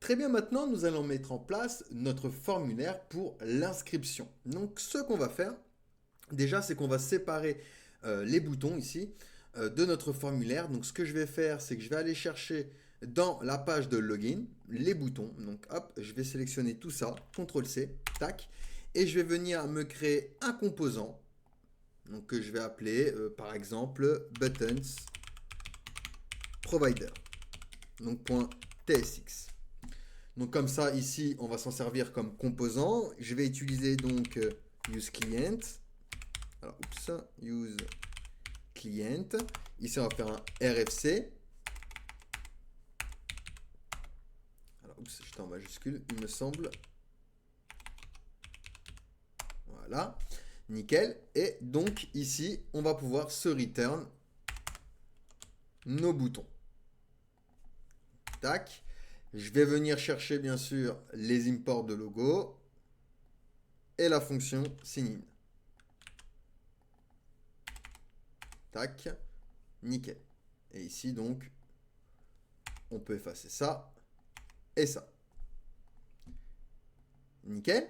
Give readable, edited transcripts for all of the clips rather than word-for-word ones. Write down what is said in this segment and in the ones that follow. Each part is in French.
Très bien, maintenant nous allons mettre en place notre formulaire pour l'inscription. Donc ce qu'on va faire, déjà c'est qu'on va séparer les boutons ici de notre formulaire. Donc ce que je vais faire, c'est que je vais aller chercher dans la page de login les boutons. Donc hop, je vais sélectionner tout ça, CTRL C, tac, et je vais venir me créer un composant. Donc que je vais appeler par exemple buttons provider. Donc .tsx. Donc comme ça, ici, on va s'en servir comme composant. Je vais utiliser donc use client. Alors, use client. Ici, on va faire un RFC. Alors, j'étais en majuscule, il me semble. Voilà, nickel. Et donc ici, on va pouvoir se return nos boutons. Tac. Je vais venir chercher bien sûr les imports de logo et la fonction sign-in. Tac, nickel. Et ici donc, on peut effacer ça et ça. Nickel.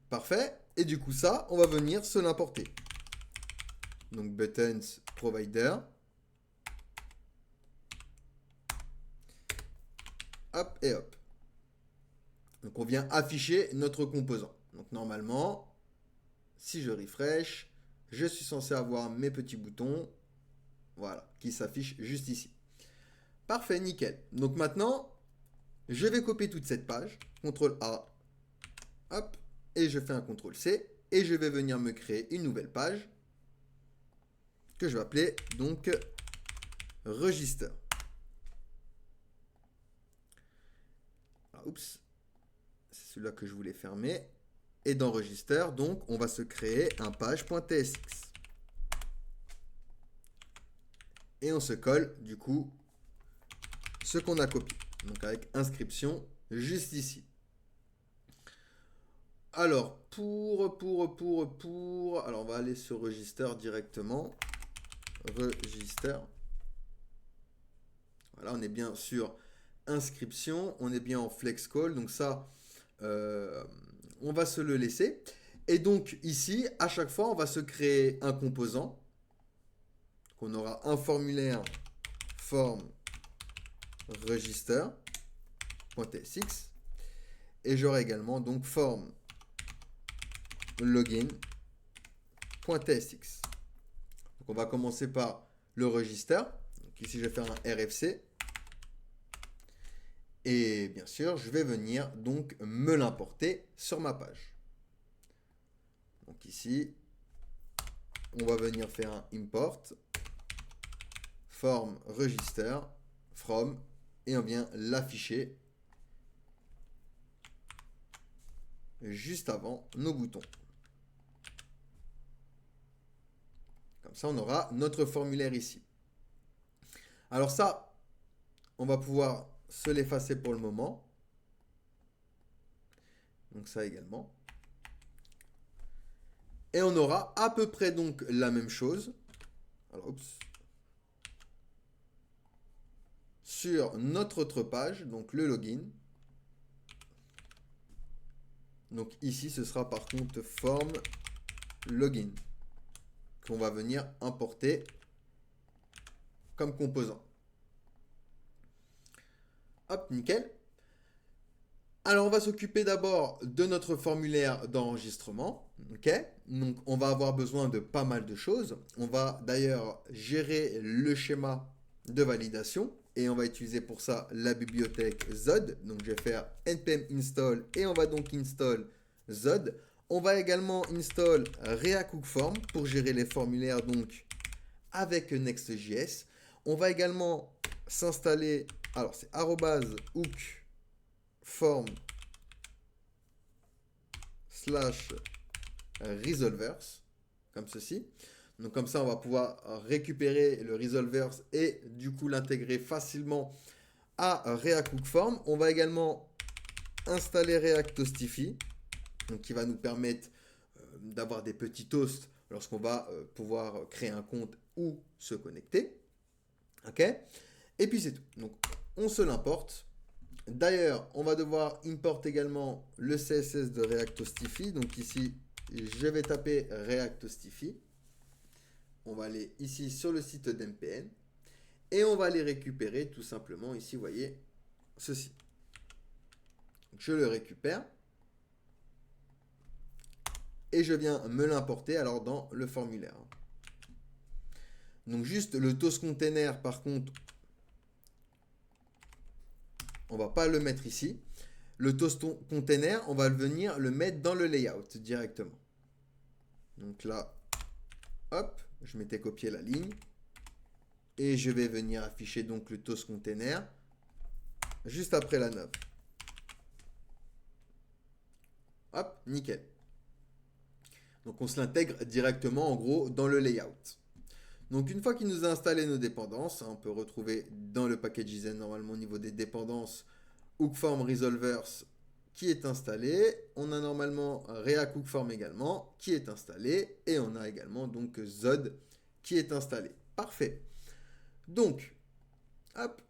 Parfait. Et du coup ça, on va venir se l'importer. Donc buttons provider. Hop et hop. Donc on vient afficher notre composant. Donc normalement, si je refresh, je suis censé avoir mes petits boutons, voilà, qui s'affichent juste ici. Parfait, nickel. Donc maintenant, je vais copier toute cette page, CTRL A, hop, et je fais un CTRL C, et je vais venir me créer une nouvelle page que je vais appeler donc register. Alors, oups, c'est celui-là que je voulais fermer. Et dans register, donc, on va se créer un page.tsx. Et on se colle, du coup, ce qu'on a copié. Donc avec inscription juste ici. Alors, alors on va aller sur register directement. Register. Voilà, on est bien sur inscription, on est bien en flex call, donc ça, on va se le laisser. Et donc ici, à chaque fois, on va se créer un composant. On aura un formulaire form register.tsx et j'aurai également donc form login.tsx. Donc on va commencer par le register. Donc ici, je vais faire un RFC. Et bien sûr, je vais venir donc me l'importer sur ma page. Donc ici, on va venir faire un import form register from et on vient l'afficher juste avant nos boutons. Comme ça, on aura notre formulaire ici. Alors ça, on va pouvoir se l'effacer pour le moment. Donc ça également. Et on aura à peu près donc la même chose. Alors, oups. Sur notre autre page, donc le login. Donc ici, ce sera par contre form login qu'on va venir importer comme composant. Hop, nickel. Alors, on va s'occuper d'abord de notre formulaire d'enregistrement. Ok, donc on va avoir besoin de pas mal de choses. On va d'ailleurs gérer le schéma de validation et on va utiliser pour ça la bibliothèque Zod. Donc, je vais faire npm install et on va donc install Zod. On va également install React-Hook-Form pour gérer les formulaires donc avec Next.js. On va également s'installer, alors c'est @hook form / resolvers comme ceci. Donc comme ça, on va pouvoir récupérer le resolvers et du coup l'intégrer facilement à React-Hook-Form. On va également installer React-Toastify, donc qui va nous permettre d'avoir des petits toasts lorsqu'on va pouvoir créer un compte ou se connecter. Ok. Et puis c'est tout. Donc on se l'importe. D'ailleurs, on va devoir import également le CSS de React-Hostify. Donc ici, je vais taper React-Hostify. On va aller ici sur le site d'NPN. Et on va aller récupérer tout simplement ici, vous voyez, ceci. Je le récupère. Et je viens me l'importer alors dans le formulaire. Donc juste le toast container, par contre, on va pas le mettre ici. Le toast container, on va venir le mettre dans le layout directement. Donc là, hop, je m'étais copié la ligne. Et je vais venir afficher donc le toast container juste après la note. Hop, nickel. Donc on se l'intègre directement en gros dans le layout. Donc une fois qu'il nous a installé nos dépendances, on peut retrouver dans le package normalement au niveau des dépendances Hookform Resolvers qui est installé. On a normalement React Hookform également qui est installé. Et on a également donc Zod qui est installé. Parfait. Donc, hop,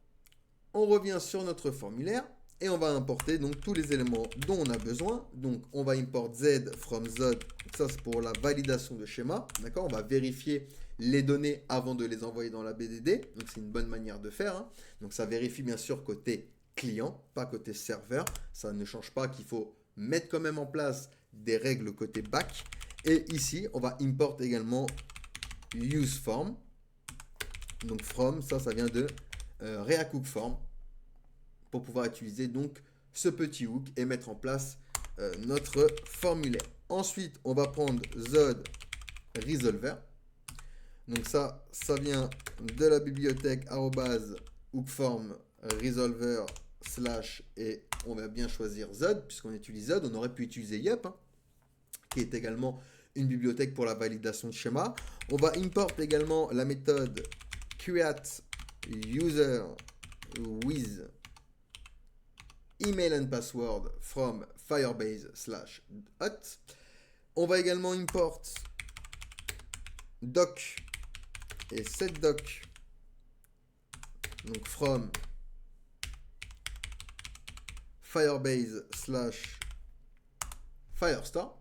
on revient sur notre formulaire et on va importer donc tous les éléments dont on a besoin. Donc on va import Z from Zod. Ça c'est pour la validation de schéma. D'accord, on va vérifier les données avant de les envoyer dans la BDD. Donc c'est une bonne manière de faire. Hein. Donc ça vérifie bien sûr côté client, pas côté serveur. Ça ne change pas qu'il faut mettre quand même en place des règles côté back. Et ici, on va import également useForm. Donc from, ça vient de React Hookform pour pouvoir utiliser donc ce petit hook et mettre en place notre formulaire. Ensuite, on va prendre Zod Resolver. Donc ça vient de la bibliothèque @hookform resolver / et on va bien choisir Zod puisqu'on utilise Zod. On aurait pu utiliser Yup hein, qui est également une bibliothèque pour la validation de schéma. On va import également la méthode create user with email and password from Firebase /hot. On va également import doc et setDoc donc from Firebase /Firestore.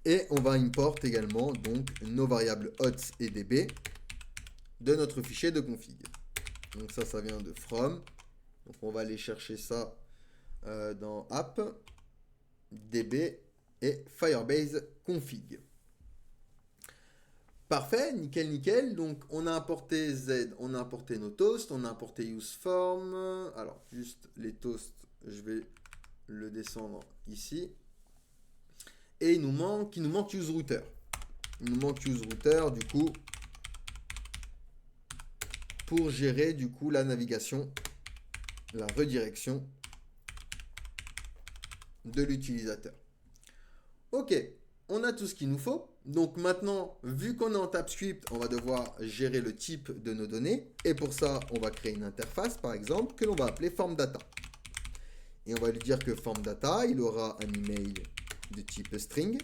Et on va import également donc nos variables hots et db de notre fichier de config. Donc ça vient de from. Donc on va aller chercher ça dans app, db et Firebase config. Parfait, nickel, nickel. Donc on a importé Z, on a importé nos toasts, on a importé useForm. Alors juste les toasts, je vais le descendre ici. Et il nous manque useRouter. Il nous manque useRouter du coup pour gérer du coup la navigation, la redirection de l'utilisateur. Ok, on a tout ce qu'il nous faut. Donc maintenant, vu qu'on est en TypeScript, on va devoir gérer le type de nos données. Et pour ça, on va créer une interface, par exemple, que l'on va appeler FormData. Et on va lui dire que FormData, il aura un email de type string.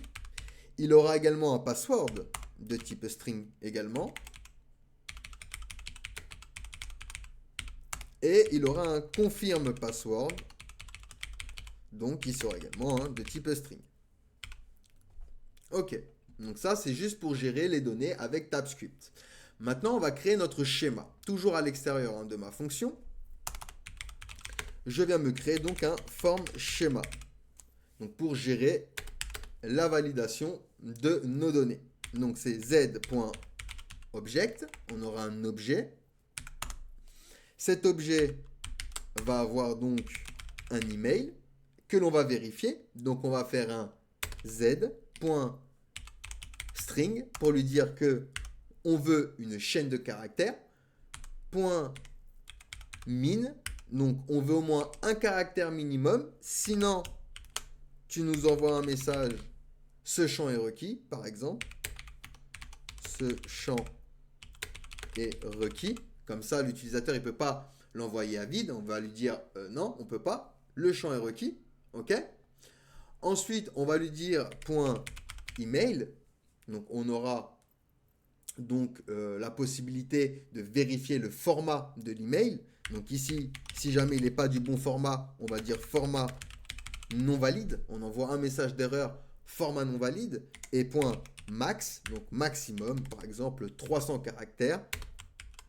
Il aura également un password de type string également. Et il aura un confirm password. Donc, qui sera également de type string. Ok. Donc ça, c'est juste pour gérer les données avec TypeScript. Maintenant, on va créer notre schéma. Toujours à l'extérieur de ma fonction. Je viens me créer donc un form schéma. Donc pour gérer la validation de nos données. Donc c'est z.object. On aura un objet. Cet objet va avoir donc un email que l'on va vérifier. Donc on va faire un z.string pour lui dire que on veut une chaîne de caractères. .min, donc on veut au moins un caractère minimum. Sinon, tu nous envoies un message. Ce champ est requis, par exemple. Ce champ est requis. Comme ça, l'utilisateur, il ne peut pas l'envoyer à vide. On va lui dire non, on ne peut pas. Le champ est requis. OK. Ensuite, on va lui dire .email. Donc, on aura donc la possibilité de vérifier le format de l'email. Donc ici, si jamais il n'est pas du bon format, on va dire format non valide. On envoie un message d'erreur format non valide et point max, donc maximum, par exemple 300 caractères.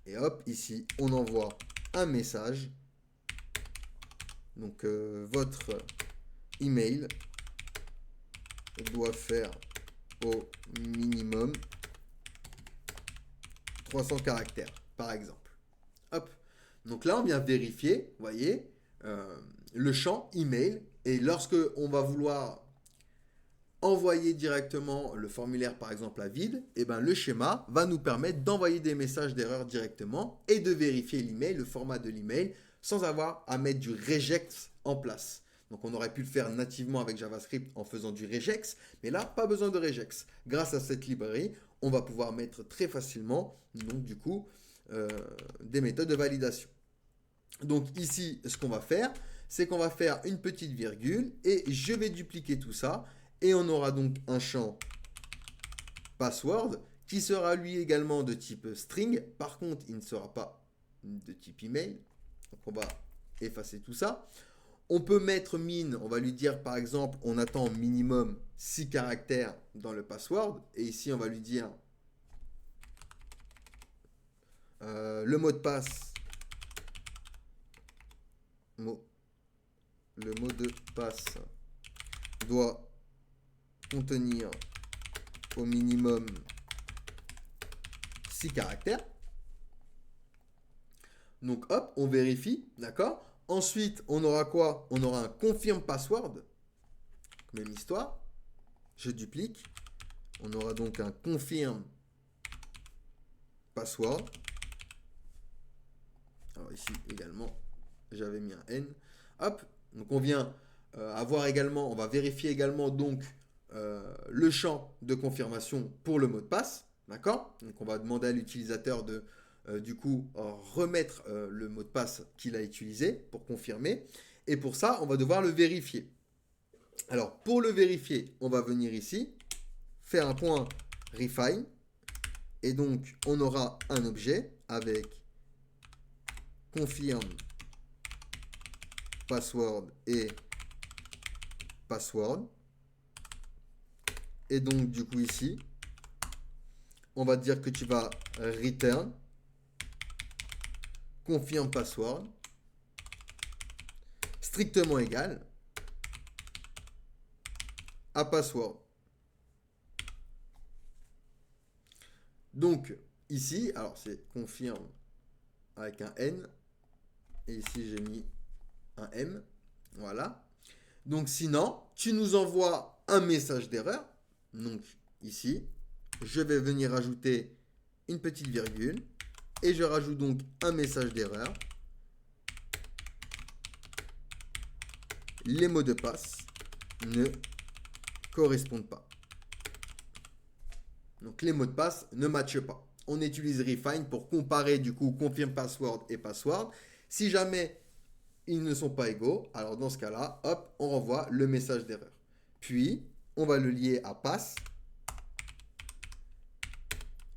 Et hop, ici, on envoie un message. Donc votre email doit faire au minimum 300 caractères, par exemple. Hop. Donc là, on vient vérifier, vous voyez, le champ email. Et lorsque on va vouloir envoyer directement le formulaire, par exemple, à vide, et ben, le schéma va nous permettre d'envoyer des messages d'erreur directement et de vérifier l'email, le format de l'email, sans avoir à mettre du regex en place. Donc on aurait pu le faire nativement avec JavaScript en faisant du regex, mais là, pas besoin de regex. Grâce à cette librairie, on va pouvoir mettre très facilement, donc du coup, des méthodes de validation. Donc ici, ce qu'on va faire, c'est qu'on va faire une petite virgule et je vais dupliquer tout ça. Et on aura donc un champ password qui sera lui également de type string. Par contre, il ne sera pas de type email. Donc on va effacer tout ça. On peut mettre min, on va lui dire par exemple, on attend minimum 6 caractères dans le password. Et ici, on va lui dire le mot de passe. Le mot de passe doit contenir au minimum 6 caractères. Donc hop, on vérifie, d'accord? Ensuite, on aura quoi? On aura un confirm password. Même histoire. Je duplique. On aura donc un confirm password. Alors ici également, j'avais mis un N. Hop, donc on vient avoir également, on va vérifier également donc le champ de confirmation pour le mot de passe. D'accord? Donc on va demander à l'utilisateur de du coup remettre le mot de passe qu'il a utilisé pour confirmer. Et pour ça, on va devoir le vérifier. Alors pour le vérifier, on va venir ici, faire un point refine. Et donc on aura un objet avec confirm password et password. Et donc du coup ici, on va dire que tu vas return confirm password strictement égal à password. Donc ici, alors c'est confirm avec un N et ici j'ai mis un M, voilà. Donc sinon, tu nous envoies un message d'erreur. Donc ici, je vais venir ajouter une petite virgule et je rajoute donc un message d'erreur. Les mots de passe ne correspondent pas. Donc les mots de passe ne matchent pas. On utilise refine pour comparer du coup confirm password et password. Si jamais ils ne sont pas égaux, alors dans ce cas-là, hop, on renvoie le message d'erreur. Puis, on va le lier à pass.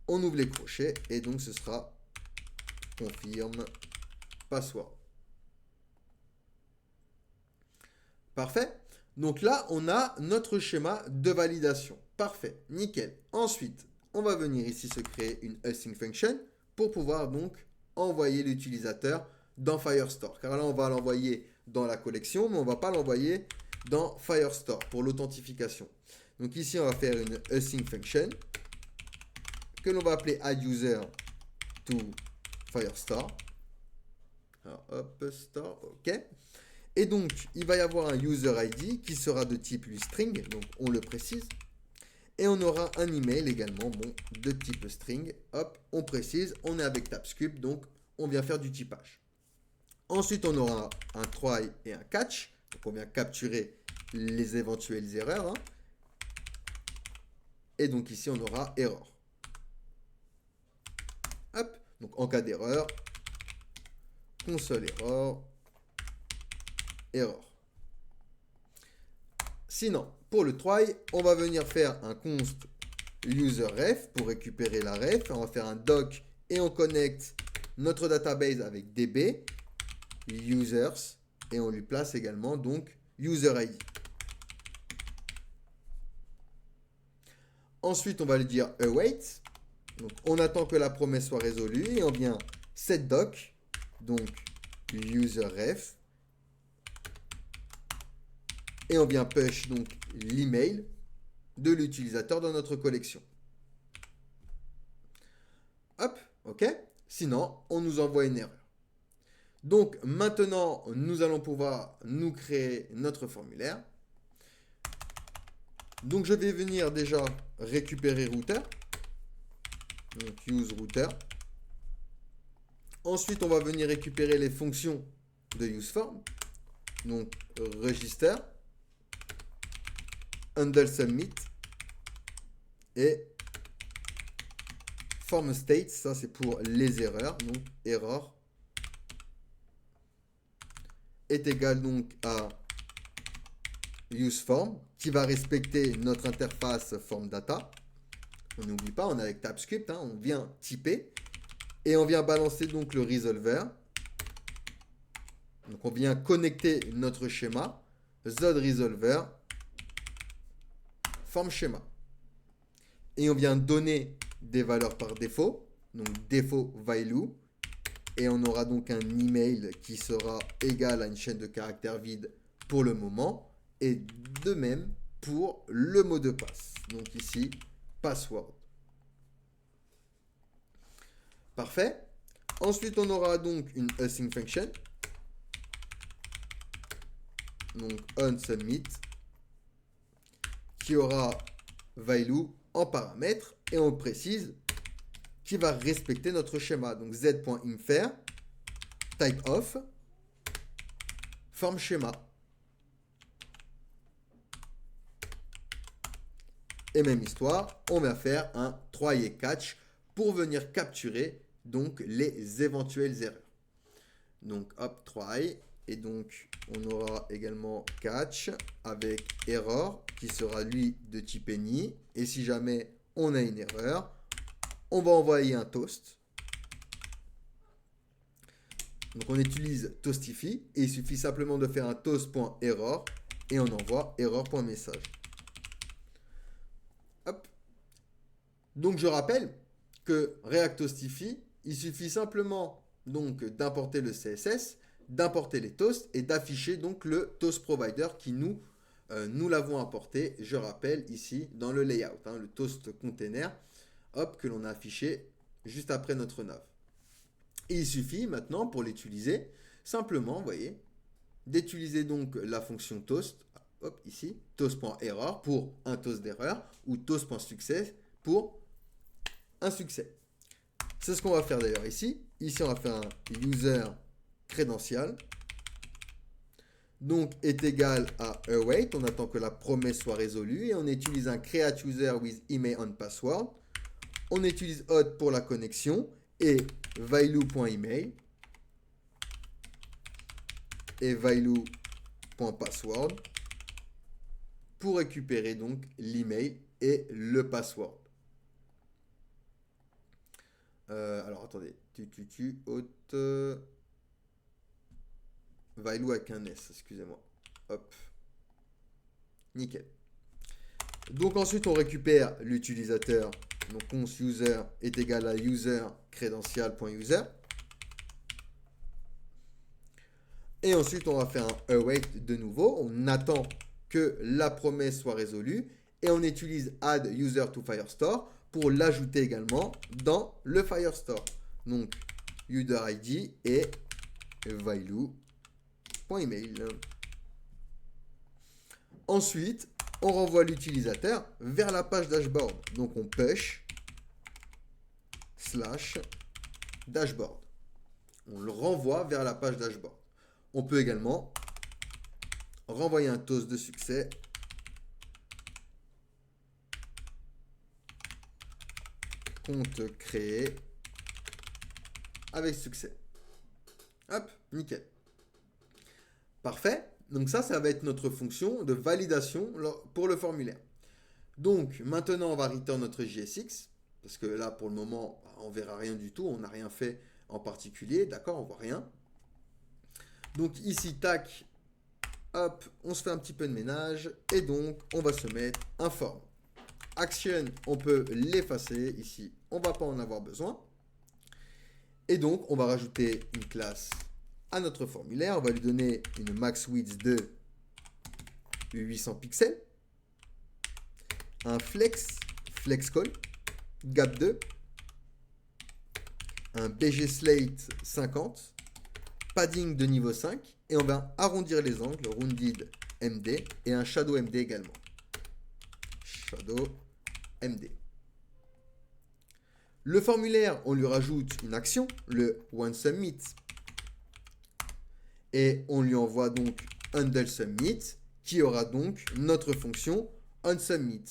On ouvre les crochets et donc ce sera confirm password. Parfait. Donc là, on a notre schéma de validation. Parfait, nickel. Ensuite, on va venir ici se créer une async function pour pouvoir donc envoyer l'utilisateur dans Firestore. Car là, on va l'envoyer dans la collection, mais on ne va pas l'envoyer dans Firestore pour l'authentification. Donc ici, on va faire une async function que l'on va appeler adduser to Firestore. Alors, hop, store, ok. Et donc, il va y avoir un user ID qui sera de type lui string, donc on le précise. Et on aura un email également, bon, de type string. Hop, on précise, on est avec TypeScript, donc on vient faire du typage. Ensuite, on aura un try et un catch. Donc, on vient capturer les éventuelles erreurs. Hein. Et donc, ici, on aura error. Hop, donc en cas d'erreur, console error, error. Sinon, pour le try, on va venir faire un const userRef pour récupérer la ref. On va faire un doc et on connecte notre database avec DB. users et on lui place également donc user ID. Ensuite, on va lui dire await. Donc, on attend que la promesse soit résolue et on vient setDoc, donc userRef, et on vient push donc l'email de l'utilisateur dans notre collection. Hop, ok. Sinon, on nous envoie une erreur. Donc maintenant, nous allons pouvoir nous créer notre formulaire. Donc je vais venir déjà récupérer router. Donc use router. Ensuite, on va venir récupérer les fonctions de useForm. Donc register, handle submit et form state, ça c'est pour les erreurs. Donc error est égal donc à useForm qui va respecter notre interface form data. On n'oublie pas, on est avec TypeScript, hein, on vient typer et on vient balancer donc le resolver. Donc on vient connecter notre schéma, zOdResolver, form schéma. Et on vient donner des valeurs par défaut, donc défaut value, et on aura donc un email qui sera égal à une chaîne de caractères vide pour le moment, et de même pour le mot de passe. Donc ici, password. Parfait. Ensuite, on aura donc une async function, donc onSubmit, qui aura value en paramètre, et on précise qui va respecter notre schéma. Donc z.infer, type of, form schéma. Et même histoire, on va faire un try et catch pour venir capturer donc les éventuelles erreurs. Donc hop, try, et donc on aura également catch avec error qui sera lui de type any. Et si jamais on a une erreur, on va envoyer un toast. Donc on utilise Toastify et il suffit simplement de faire un toast.error et on envoie error.message. Hop. Donc je rappelle que React Toastify, il suffit simplement donc d'importer le CSS, d'importer les toasts et d'afficher donc le toast provider qui nous l'avons importé, je rappelle ici dans le layout, hein, le toast container, hop, que l'on a affiché juste après notre nav. Et il suffit maintenant pour l'utiliser, simplement, vous voyez, d'utiliser donc la fonction toast, hop, ici, toast.error pour un toast d'erreur ou toast.success pour un succès. C'est ce qu'on va faire d'ailleurs ici. Ici, on va faire un user credential. Donc, est égal à await. On attend que la promesse soit résolue et on utilise un create user with email and password. On utilise auth pour la connexion et value.email et value.password pour récupérer donc l'email et le password. Alors attendez, auth value avec un S, excusez-moi. Hop, nickel. Donc ensuite on récupère l'utilisateur. Donc cons user est égal à user credential.user. Et ensuite on va faire un await de nouveau. On attend que la promesse soit résolue. Et on utilise add user to Firestore pour l'ajouter également dans le Firestore. Donc user ID et value.email. Ensuite, on renvoie l'utilisateur vers la page dashboard. Donc on push / dashboard. On le renvoie vers la page dashboard. On peut également renvoyer un toast de succès. Compte créé avec succès. Hop, nickel. Ne Donc ça va être notre fonction de validation pour le formulaire. Donc maintenant, on va return notre JSX, parce que là, pour le moment, on verra rien du tout, on n'a rien fait en particulier, d'accord, on voit rien. Donc ici, tac, hop, on se fait un petit peu de ménage. Et donc, on va se mettre un form. Action, on peut l'effacer. Ici, on ne va pas en avoir besoin. Et donc, on va rajouter une classe à notre formulaire. On va lui donner une max width de 800 pixels. Un flex call, gap 2. Un BG slate 50. Padding de niveau 5. Et on va arrondir les angles, rounded MD. Et un shadow MD également. Shadow MD. Le formulaire, on lui rajoute une action, le onSubmit. Et on lui envoie donc UndleSubmit, qui aura donc notre fonction onSubmit.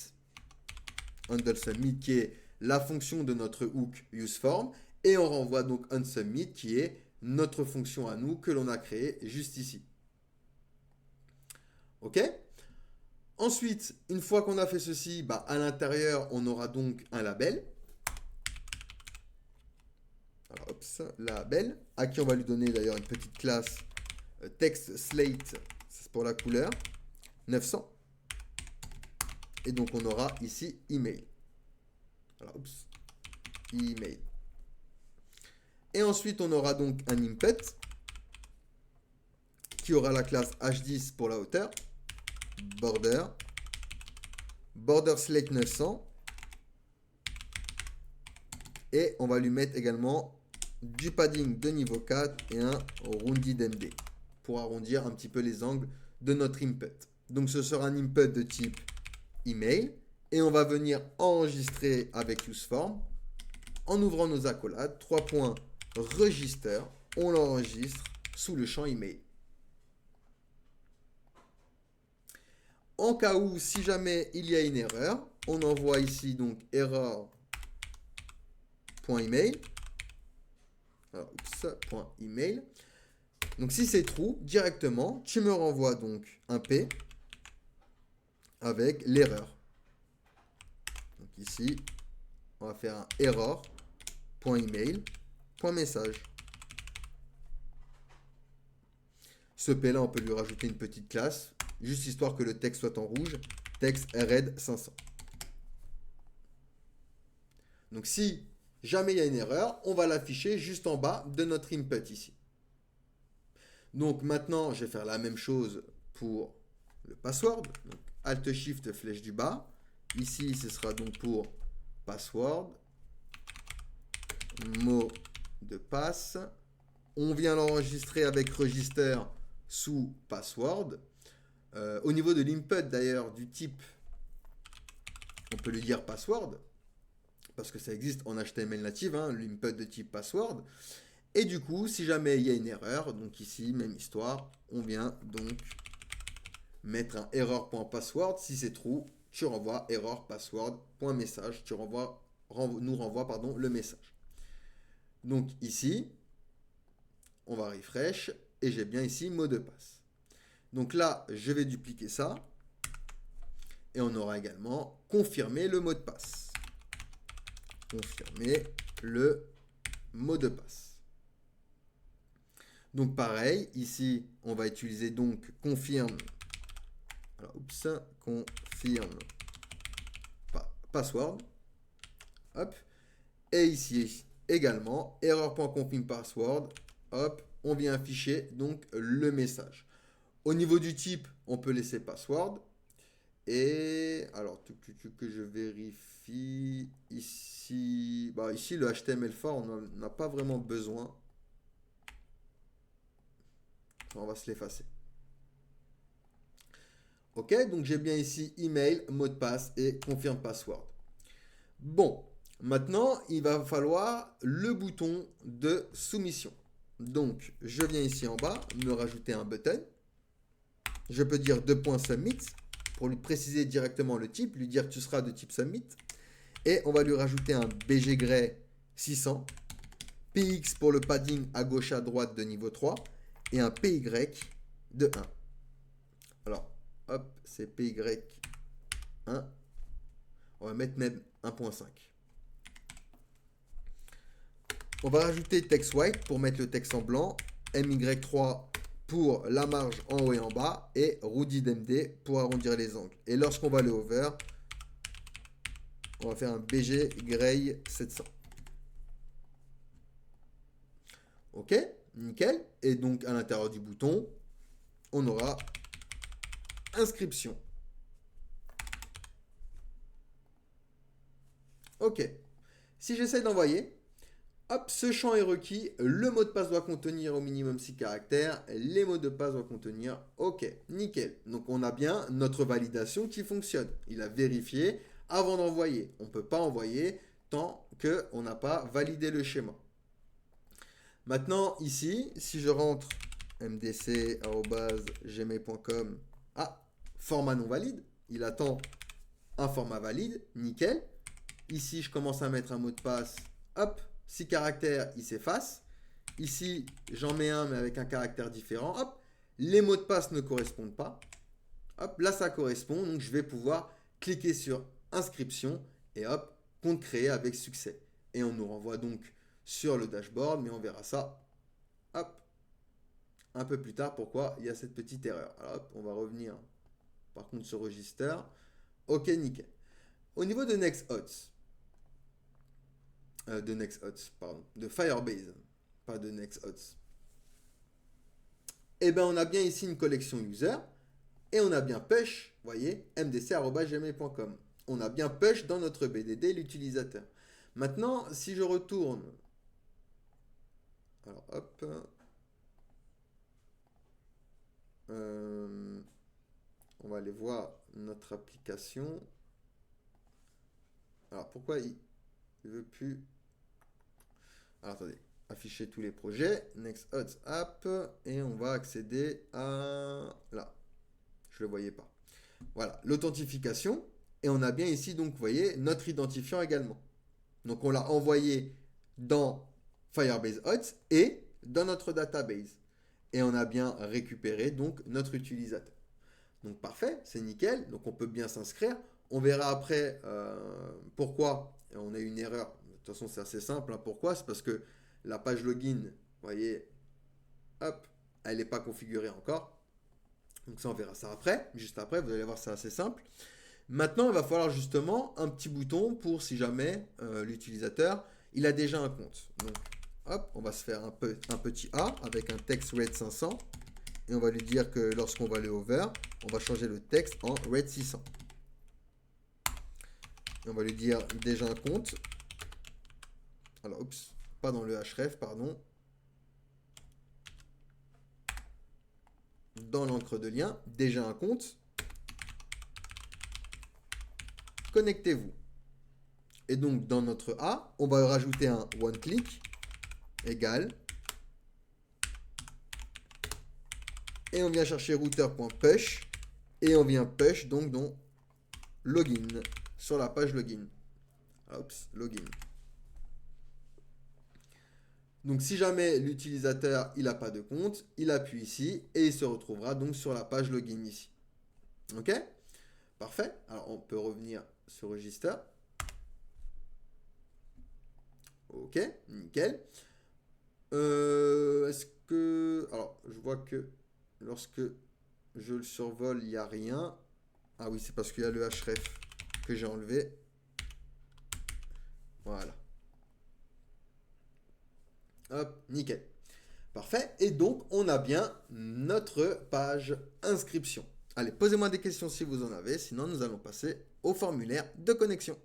UndleSubmit qui est la fonction de notre hook useForm. Et on renvoie donc onSubmit qui est notre fonction à nous que l'on a créée juste ici. OK? Ensuite, une fois qu'on a fait ceci, à l'intérieur, on aura donc un label. Alors, hop, label, à qui on va lui donner d'ailleurs une petite classe text slate, c'est pour la couleur, 900. Et donc, on aura ici email. Alors, oups, email. Et ensuite, on aura donc un input qui aura la classe h10 pour la hauteur, border slate 900. Et on va lui mettre également du padding de niveau 4 et un rounded MD pour arrondir un petit peu les angles de notre input. Donc ce sera un input de type email et on va venir enregistrer avec useForm en ouvrant nos accolades, 3 points register, on l'enregistre sous le champ email. En cas où, si jamais il y a une erreur, on envoie ici donc error.email. Alors, .email. Donc si c'est true, directement, tu me renvoies donc un P avec l'erreur. Donc ici, on va faire un error.email.message. Ce P là, on peut lui rajouter une petite classe, juste histoire que le texte soit en rouge, texte red 500. Donc si jamais il y a une erreur, on va l'afficher juste en bas de notre input ici. Donc maintenant, je vais faire la même chose pour le password. Donc, Alt Shift flèche du bas. Ici, ce sera donc pour password, mot de passe. On vient l'enregistrer avec register sous password. Au niveau de l'input d'ailleurs du type, on peut lui dire password parce que ça existe en HTML native, l'input de type password. Et du coup, si jamais il y a une erreur, donc ici, même histoire, on vient donc mettre un error.password. Si c'est true, tu renvoies error.password.message. Tu nous renvoie le message. Donc ici, on va refresh et j'ai bien ici mot de passe. Donc là, je vais dupliquer ça et on aura également confirmé le mot de passe. Confirmer le mot de passe. Donc pareil, ici, on va utiliser donc confirme. Alors, confirme password. Hop. Et ici également, error.confirm password. Hop, on vient afficher donc le message. Au niveau du type, on peut laisser password. Et alors, que je vérifie ici. Ici, le HTML4, on n'en a pas vraiment besoin. On va se l'effacer. Ok, donc j'ai bien ici email, mot de passe et confirme password. Bon, maintenant, il va falloir le bouton de soumission. Donc, je viens ici en bas, me rajouter un button. Je peux dire 2.submit pour lui préciser directement le type, lui dire que tu seras de type submit. Et on va lui rajouter un BG Gray 600, PX pour le padding à gauche à droite de niveau 3 et un PY de 1. Alors, hop, c'est PY1. On va mettre même 1.5. On va rajouter text white pour mettre le texte en blanc. MY3 pour la marge en haut et en bas et rounded pour arrondir les angles. Et lorsqu'on va aller over, on va faire un BG Gray 700. Ok, nickel. Et donc à l'intérieur du bouton, on aura inscription. Ok. Si j'essaie d'envoyer, hop, ce champ est requis. Le mot de passe doit contenir au minimum 6 caractères. Les mots de passe doivent contenir. Ok, nickel. Donc on a bien notre validation qui fonctionne. Il a vérifié avant d'envoyer. On ne peut pas envoyer tant qu'on n'a pas validé le schéma. Maintenant, ici, si je rentre mdc@gmail.com, ah, format non valide, il attend un format valide, nickel. Ici, je commence à mettre un mot de passe, hop, 6 caractères, il s'efface. Ici, j'en mets un, mais avec un caractère différent, hop, les mots de passe ne correspondent pas. Hop, là, ça correspond, donc je vais pouvoir cliquer sur inscription et hop, compte créé avec succès. Et on nous renvoie donc sur le dashboard, mais on verra ça, hop, un peu plus tard, pourquoi il y a cette petite erreur. Alors, hop, on va revenir, par contre, sur register. Ok, nickel. Au niveau de NextHots, de Firebase, pas de NextHots, eh bien, on a bien ici une collection user, et on a bien push, vous voyez, mdc@gmail.com. On a bien push dans notre BDD l'utilisateur. Maintenant, si je retourne, alors hop, on va aller voir notre application. Alors pourquoi il ne veut plus... Alors attendez, afficher tous les projets, NextHots App, et on va accéder à... Là, je ne le voyais pas. Voilà, l'authentification, et on a bien ici, donc vous voyez, notre identifiant également. Donc on l'a envoyé dans Firebase Hots et dans notre database. Et on a bien récupéré donc notre utilisateur. Donc parfait, c'est nickel. Donc on peut bien s'inscrire. On verra après pourquoi on a une erreur. De toute façon, c'est assez simple. Hein. Pourquoi? C'est parce que la page login, vous voyez, hop, elle n'est pas configurée encore. Donc ça, on verra ça après. Juste après, vous allez voir, c'est assez simple. Maintenant, il va falloir justement un petit bouton pour si jamais l'utilisateur, il a déjà un compte. Donc, hop, on va se faire un petit A avec un text red 500. Et on va lui dire que lorsqu'on va aller over, on va changer le texte en red 600. Et on va lui dire déjà un compte. Alors, oups, pas dans le href, pardon. Dans l'encre de lien, déjà un compte. Connectez-vous. Et donc, dans notre A, on va rajouter un one-click égale. Et on vient chercher router.push. Et on vient push donc dans login, sur la page login. Oups, login. Donc, si jamais l'utilisateur il n'a pas de compte, il appuie ici et il se retrouvera donc sur la page login ici. Ok? Parfait. Alors, on peut revenir sur register. Ok, nickel. Est-ce que... Alors, je vois que lorsque je le survole, il n'y a rien. Ah oui, c'est parce qu'il y a le href que j'ai enlevé. Voilà. Hop, nickel. Parfait. Et donc, on a bien notre page inscription. Allez, posez-moi des questions si vous en avez. Sinon, nous allons passer au formulaire de connexion.